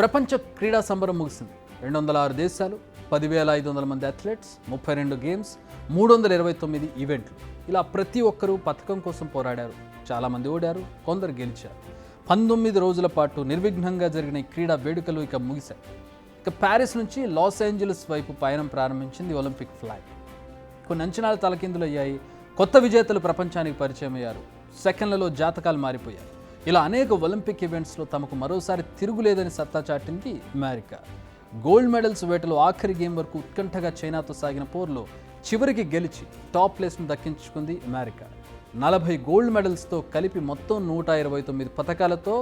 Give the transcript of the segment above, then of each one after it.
ప్రపంచ క్రీడా సంబరం ముగిసింది. 206 దేశాలు, 10,500 మంది అథ్లెట్స్, 32 గేమ్స్, 329 ఈవెంట్లు. ఇలా ప్రతి ఒక్కరూ పథకం కోసం పోరాడారు. చాలామంది ఓడారు, కొందరు గెలిచారు. 19 రోజుల పాటు నిర్విఘ్నంగా జరిగిన ఈ క్రీడా వేడుకలు ఇక ముగిశాయి. ఇక ప్యారిస్ నుంచి లాస్ ఏంజలస్ వైపు పయనం ప్రారంభించింది ఒలింపిక్ ఫ్లాగ్. కొన్ని అంచనాలు తలకిందులయ్యాయి. కొత్త విజేతలు ప్రపంచానికి పరిచయం అయ్యారు. సెకండ్లలో జాతకాలు మారిపోయాయి. ఇలా అనేక ఒలింపిక్ ఈవెంట్స్లో తమకు మరోసారి తిరుగులేదని సత్తా చాటింది అమెరికా. గోల్డ్ మెడల్స్ వేటలో ఆఖరి గేమ్ వరకు ఉత్కంఠగా చైనాతో సాగిన పోర్లో చివరికి గెలిచి టాప్ ప్లేస్ను దక్కించుకుంది అమెరికా. 40 గోల్డ్ మెడల్స్తో కలిపి మొత్తం 129 పథకాలతో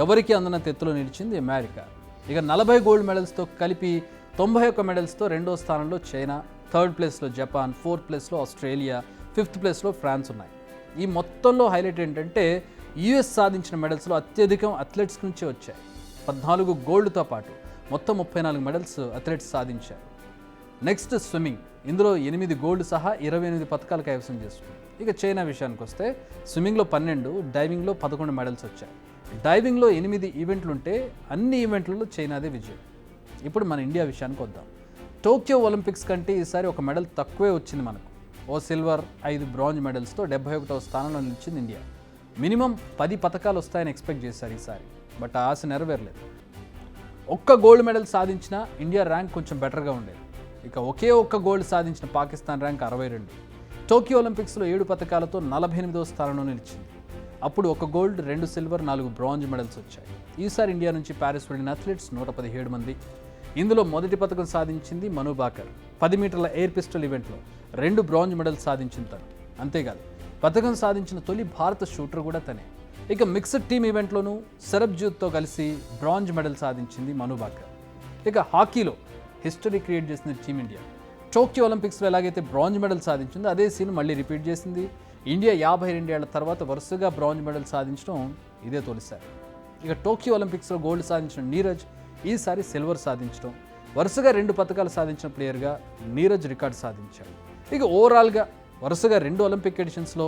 ఎవరికి అందన తెత్తులో నిలిచింది అమెరికా. ఇక 40 గోల్డ్ మెడల్స్తో కలిపి 91 మెడల్స్తో రెండో స్థానంలో చైనా, థర్డ్ ప్లేస్లో జపాన్, ఫోర్త్ ప్లేస్లో ఆస్ట్రేలియా, ఫిఫ్త్ ప్లేస్లో ఫ్రాన్స్ ఉన్నాయి. ఈ మొత్తంలో హైలైట్ ఏంటంటే యుఎస్ సాధించిన మెడల్స్లో అత్యధికం అథ్లెట్స్ నుంచే వచ్చాయి. 14 గోల్డ్తో పాటు మొత్తం 34 మెడల్స్ అథ్లెట్స్ సాధించారు. Next swimming. ఇందులో 8 గోల్డ్ సహా 28 పథకాలు కైవసం చేసుకుంది. ఇక చైనా విషయానికి వస్తే స్విమ్మింగ్లో 12, డైవింగ్లో 11 మెడల్స్ వచ్చాయి. డైవింగ్లో 8 ఈవెంట్లు ఉంటే అన్ని ఈవెంట్లలో చైనాదే విజయం. ఇప్పుడు మన ఇండియా విషయానికి వద్దాం. టోక్యో ఒలింపిక్స్ కంటే ఈసారి ఒక మెడల్ తక్కువే వచ్చింది మనకు. ఓ సిల్వర్, 5 బ్రాంజ్ మెడల్స్తో 71వ స్థానంలో నిలిచింది ఇండియా. మినిమం 10 పథకాలు వస్తాయని ఎక్స్పెక్ట్ చేశారు ఈసారి, బట్ ఆశ నెరవేరలేదు. ఒక్క గోల్డ్ మెడల్ సాధించిన ఇండియా ర్యాంక్ కొంచెం బెటర్గా ఉండేది. ఇక ఒకే ఒక్క గోల్డ్ సాధించిన పాకిస్తాన్ ర్యాంక్ 62. టోక్యో ఒలింపిక్స్లో 7 పథకాలతో 48వ స్థానంలో నిలిచింది. అప్పుడు 1 గోల్డ్, 2 సిల్వర్, 4 బ్రాంజ్ మెడల్స్ వచ్చాయి. ఈసారి ఇండియా నుంచి ప్యారిస్ వెళ్ళిన అథ్లెట్స్ 117 మంది. ఇందులో మొదటి పథకం సాధించింది మను భాకర్. 10 మీటర్ల ఎయిర్ పిస్టల్ ఈవెంట్లో 2 బ్రాంజ్ మెడల్స్ సాధించిన తను. అంతేకాదు పథకం సాధించిన తొలి భారత షూటర్ కూడా తనే. ఇక మిక్స్డ్ టీమ్ ఈవెంట్లోనూ సరబ్జీత్తో కలిసి బ్రాంజ్ మెడల్ సాధించింది మను భాకర్. ఇక హాకీలో హిస్టరీ క్రియేట్ చేసింది టీమిండియా. టోక్యో ఒలింపిక్స్లో ఎలాగైతే బ్రాంజ్ మెడల్ సాధించిందో అదే సీన్ మళ్ళీ రిపీట్ చేసింది. ఇండియా 52 ఏళ్ల తర్వాత వరుసగా బ్రాంజ్ మెడల్ సాధించడం ఇదే తొలిసారి. ఇక టోక్యో ఒలింపిక్స్లో గోల్డ్ సాధించిన నీరజ్ ఈసారి సిల్వర్ సాధించడం, వరుసగా 2 పథకాలు సాధించిన ప్లేయర్గా నీరజ్ రికార్డు సాధించాడు. ఇక ఓవరాల్గా వరుసగా 2 ఒలింపిక్ ఎడిషన్స్లో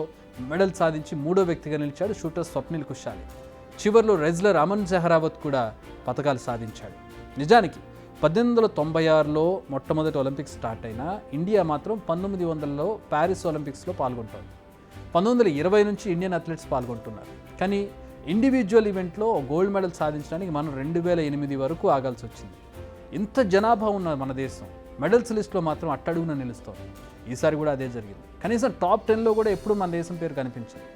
మెడల్ సాధించి 3వ వ్యక్తిగా నిలిచాడు షూటర్ స్వప్నిల్ కుషాలి. చివరిలో రెజ్లర్ అమన్ జహరావత్ కూడా పథకాలు సాధించాడు. నిజానికి 1896లో మొట్టమొదటి ఒలింపిక్స్ స్టార్ట్ అయినా ఇండియా మాత్రం 1900లో ప్యారిస్ ఒలింపిక్స్లో పాల్గొంటోంది. 1920 నుంచి ఇండియన్ అథ్లెట్స్ పాల్గొంటున్నారు. కానీ ఇండివిజువల్ ఈవెంట్లో గోల్డ్ మెడల్ సాధించడానికి మనం 2008 వరకు ఆగాల్సి వచ్చింది. ఇంత జనాభా ఉన్న మన దేశం మెడల్స్ లిస్ట్లో మాత్రం అట్టడుగున నిలుస్తోంది. ఈసారి కూడా అదే జరిగింది. కనీసం టాప్ 10లో కూడా ఎప్పుడు మన దేశం పేరు కనిపించింది.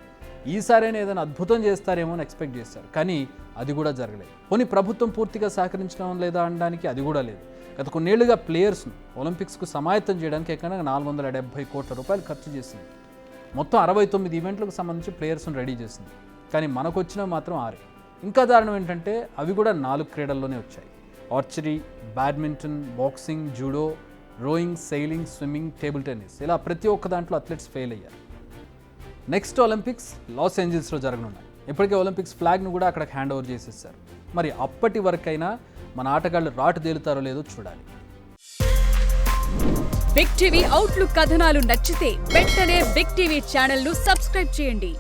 ఈసారైనా ఏదైనా అద్భుతం చేస్తారేమో అని ఎక్స్పెక్ట్ చేస్తారు, కానీ అది కూడా జరగలేదు. పోనీ ప్రభుత్వం పూర్తిగా సహకరించడం లేదా అనడానికి అది కూడా లేదు. గత కొన్నేళ్లుగా ప్లేయర్స్ను ఒలింపిక్స్కు సమాయత్తం చేయడానికి ఏకంగా 470 కోట్ల రూపాయలు ఖర్చు చేసింది. మొత్తం 69 ఈవెంట్లకు సంబంధించి ప్లేయర్స్ను రెడీ చేసింది. కానీ మనకు వచ్చినవి మాత్రం 6. ఇంకా దారుణం ఏంటంటే అవి కూడా 4 క్రీడల్లోనే వచ్చాయి. Archery, badminton, boxing, judo, rowing, sailing, swimming, table tennis, ఇలా ప్రతి ఒక్క దాంట్లో అథ్లెట్స్ ఫెయిల్ అయ్యారు. నెక్స్ట్ ఒలింపిక్స్ లాస్ ఏంజల్స్లో జరగనున్నాయి. ఇప్పటికే ఒలింపిక్స్ ఫ్లాగ్ను కూడా అక్కడికి హ్యాండ్ ఓవర్ చేసేసారు. మరి అప్పటి వరకైనా మన ఆటగాళ్ళు రాటు తేలుతారో లేదో చూడాలి. బిగ్ టీవీ అవుట్లుక్ కథనాలు నచ్చితే వెంటనే బిగ్ టీవీ ఛానల్ను సబ్స్క్రైబ్ చేయండి.